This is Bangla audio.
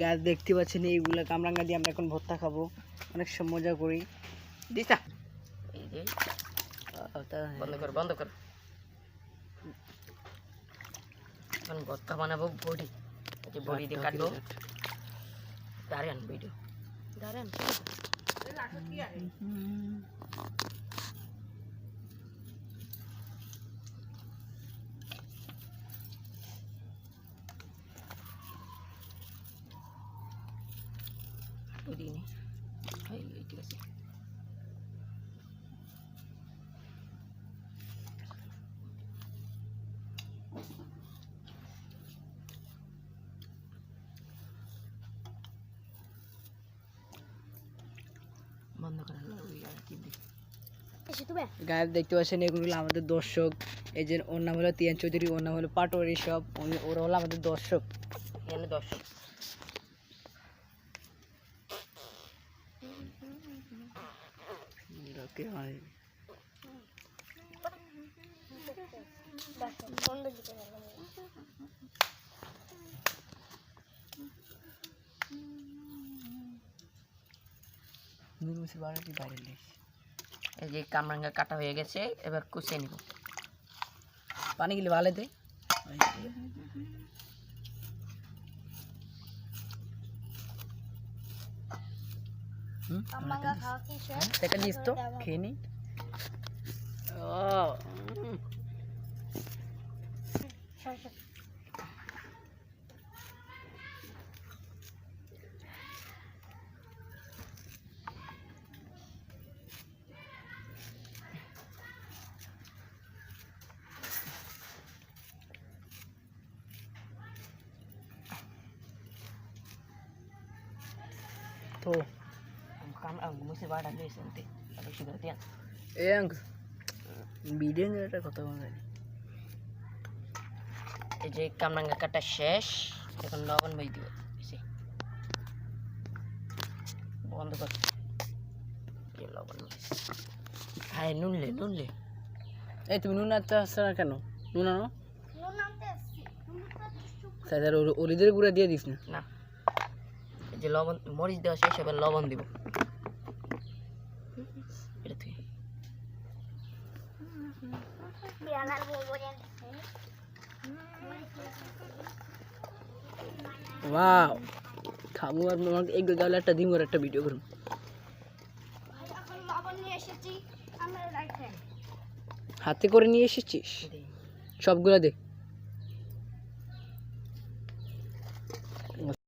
গাছ দেখতে পাচ্ছেন এইগুলা কামরাঙ্গা দিয়ে আমরা এখন ভর্তা খাবো, অনেক সব মজা করি। দিতা এই যে বন্ধ কর এখন ভর্তা বানাবো বড়ি, বড়ি দিয়ে কাটবো। দাঁড়ান ভিডিও দাঁড়ান দিনে ঠিক আছে। বন্ধ করা গাছ দেখতে পাচ্ছেন এগুলো হলো আমাদের দর্শক। এই যে ওর নাম হলো তিয়ান চৌধুরী, ওর নাম হলো পাটোয়ারি, সব ওরা হলো আমাদের দর্শক। এখানে দর্শক এই যে কামরাঙ্গা কাটা হয়ে গেছে, এবার কুচিয়ে নিব। পানি গেলে ভালো দে দেখা দিস তো খেয়ে নি। তো মুসি বাড়া দিয়েছে এনতে বেশি করে দেন এই ভিডিও একটা কথা বলে। এই যে কামরাঙ্গা কাটা শেষ, এখন লবণ বই দিব। বন্ধ কর লবণ। হ্যাঁ নুনলে এই তুমি নুন আনতে আসছো না কেন? নুন আনো, ওরিদের গুঁড়া দিয়ে দিস না। না এই যে লবণ মরিচ দেওয়া শেষ, এবার লবণ দিব। এটা তুই ওয়াও খামু আর আমাকে এক গালে একটা দিন করে একটা ভিডিও করুন। হাতে করে নিয়ে এসেছিস সবগুলা দে।